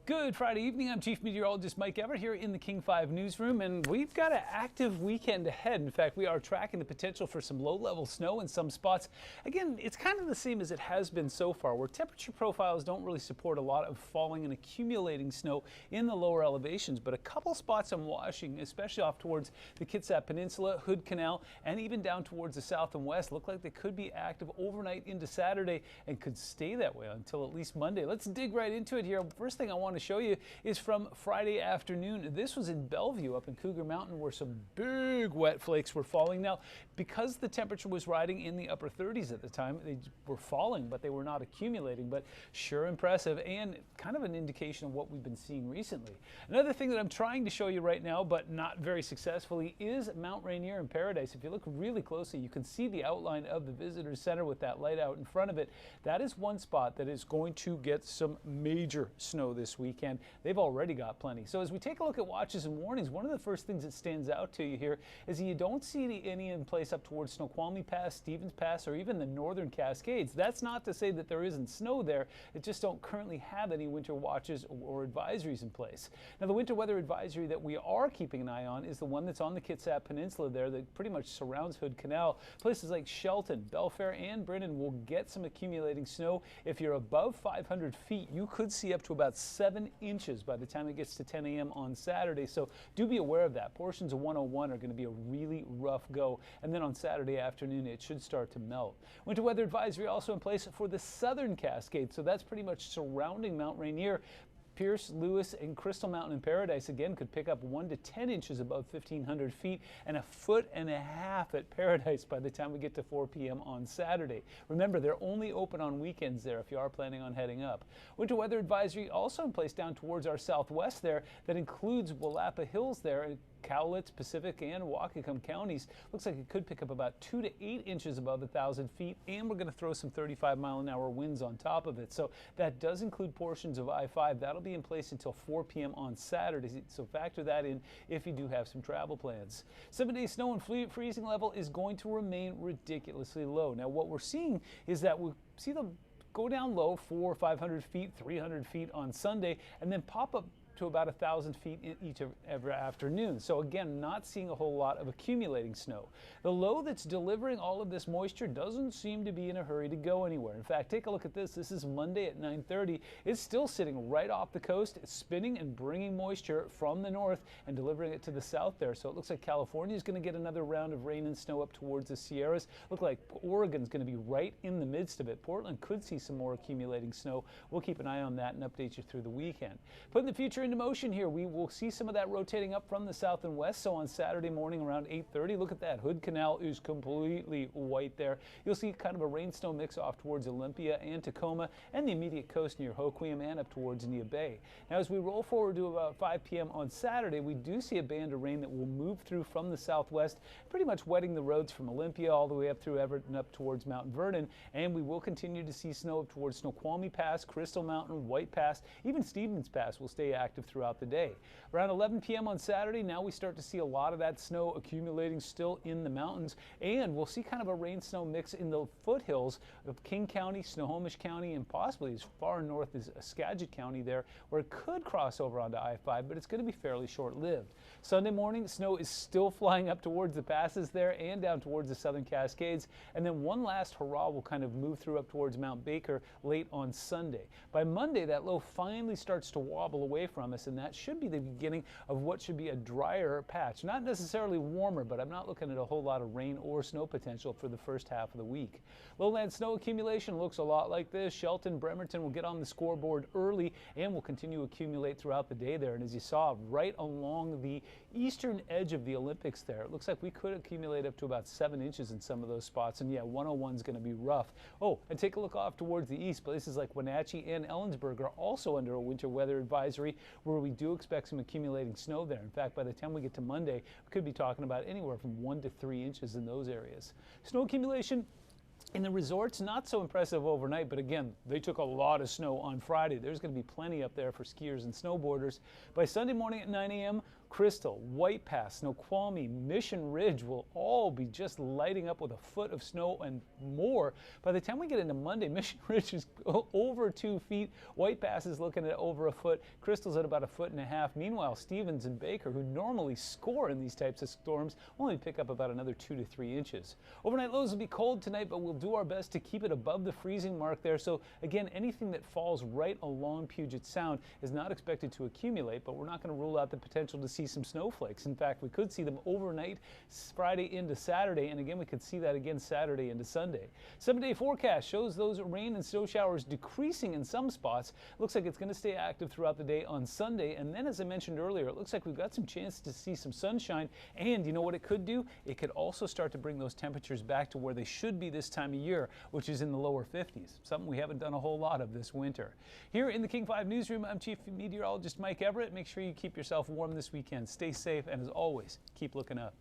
Good Friday evening. I'm Chief Meteorologist Mike Everett here in the King 5 newsroom, and we've got an active weekend ahead. In fact, we are tracking the potential for some low-level snow in some spots. Again, it's kind of the same as it has been so far, where temperature profiles don't really support a lot of falling and accumulating snow in the lower elevations, but a couple spots I'm watching, especially off towards the Kitsap Peninsula, Hood Canal, and even down towards the south and west, look like they could be active overnight into Saturday and could stay that way until at least Monday. Let's dig right into it here. First thing I want to show you is from Friday afternoon. This was in Bellevue up in Cougar Mountain where some big wet flakes were falling. Now, because the temperature was riding in the upper 30s at the time, they were falling, but they were not accumulating, but sure impressive and kind of an indication of what we've been seeing recently. Another thing that I'm trying to show you right now, but not very successfully, is Mount Rainier in Paradise. If you look really closely, you can see the outline of the visitor center with that light out in front of it. That is one spot that is going to get some major snow this weekend. They've already got plenty. So as we take a look at watches and warnings, one of the first things that stands out to you here is that you don't see any in place up towards Snoqualmie Pass, Stevens Pass, or even the northern Cascades. That's not to say that there isn't snow there. It just don't currently have any winter watches or advisories in place. Now, the winter weather advisory that we are keeping an eye on is the one that's on the Kitsap Peninsula there that pretty much surrounds Hood Canal. Places like Shelton, Belfair, and Brennan will get some accumulating snow. If you're above 500 feet, you could see up to about 7 inches by the time it gets to 10 a.m. on Saturday, so do be aware of that. Portions of 101 are going to be a really rough go, and then on Saturday afternoon it should start to melt. Winter weather advisory also in place for the southern Cascade, so that's pretty much surrounding Mount Rainier. Pierce, Lewis, and Crystal Mountain in Paradise again could pick up 1 to 10 inches above 1,500 feet and 1.5 feet at Paradise by the time we get to 4 p.m. on Saturday. Remember, they're only open on weekends there if you are planning on heading up. Winter weather advisory also in place down towards our southwest there that includes Willapa Hills there, Cowlitz, Pacific, and Waukegan counties. Looks like it could pick up about 2 to 8 inches above 1,000 feet, and we're going to throw some 35-mile-an-hour winds on top of it. So that does include portions of I-5. That'll be in place until 4 p.m. on Saturday, so factor that in if you do have some travel plans. 7-day snow and freezing level is going to remain ridiculously low. Now, what we're seeing is that we see them go down low 400 or 500 feet, 300 feet on Sunday, and then pop up to about 1,000 feet in every afternoon. So again, not seeing a whole lot of accumulating snow. The low that's delivering all of this moisture doesn't seem to be in a hurry to go anywhere. In fact, take a look at this. This is Monday at 9:30. It's still sitting right off the coast. It's spinning and bringing moisture from the north and delivering it to the south there. So it looks like California is going to get another round of rain and snow up towards the Sierras. Look like Oregon's going to be right in the midst of it. Portland could see some more accumulating snow. We'll keep an eye on that and update you through the weekend. Putting the future into motion here, we will see some of that rotating up from the south and west. So on Saturday morning around 8:30, look at that. Hood Canal is completely white there. You'll see kind of a rain-snow mix off towards Olympia and Tacoma and the immediate coast near Hoquiam and up towards Nia Bay. Now, as we roll forward to about 5 p.m. on Saturday, we do see a band of rain that will move through from the southwest, pretty much wetting the roads from Olympia all the way up through Everett and up towards Mount Vernon. And we will continue to see snow up towards Snoqualmie Pass, Crystal Mountain, White Pass, even Stevens Pass will stay active throughout the day. Around 11 p.m. on Saturday, now we start to see a lot of that snow accumulating still in the mountains, and we'll see kind of a rain-snow mix in the foothills of King County, Snohomish County, and possibly as far north as Skagit County there, where it could cross over onto I-5, but it's going to be fairly short-lived. Sunday morning, snow is still flying up towards the passes there and down towards the southern Cascades, and then one last hurrah will kind of move through up towards Mount Baker late on Sunday. By Monday, that low finally starts to wobble away from us, and that should be the beginning of what should be a drier patch. Not necessarily warmer, but I'm not looking at a whole lot of rain or snow potential for the first half of the week. Lowland snow accumulation looks a lot like this. Shelton, Bremerton will get on the scoreboard early and will continue to accumulate throughout the day there. And as you saw, right along the eastern edge of the Olympics there, it looks like we could accumulate up to about 7 inches in some of those spots. And yeah, 101 is going to be rough. Oh, and take a look off towards the east. Places like Wenatchee and Ellensburg are also under a winter weather advisory, where we do expect some accumulating snow there. In fact, by the time we get to Monday, we could be talking about anywhere from 1 to 3 inches in those areas. Snow accumulation in the resorts, not so impressive overnight, but again, they took a lot of snow on Friday. There's going to be plenty up there for skiers and snowboarders. By Sunday morning at 9 a.m., Crystal, White Pass, Snoqualmie, Mission Ridge will all be just lighting up with a foot of snow and more. By the time we get into Monday, Mission Ridge is over 2 feet. White Pass is looking at over a foot. Crystal's at about a foot and a half. Meanwhile, Stevens and Baker, who normally score in these types of storms, only pick up about another 2 to 3 inches. Overnight lows will be cold tonight, but we'll do our best to keep it above the freezing mark there. So again, anything that falls right along Puget Sound is not expected to accumulate, but we're not going to rule out the potential to see some snowflakes. In fact, we could see them overnight Friday into Saturday, and again we could see that again Saturday into Sunday. 7-day forecast shows those rain and snow showers decreasing in some spots. Looks like it's going to stay active throughout the day on Sunday, and then as I mentioned earlier, it looks like we've got some chance to see some sunshine, and you know what it could do? It could also start to bring those temperatures back to where they should be this time of year, which is in the lower 50s, something we haven't done a whole lot of this winter. Here in the King 5 newsroom, I'm Chief Meteorologist Mike Everett. Make sure you keep yourself warm this weekend. Stay safe, and as always, keep looking up.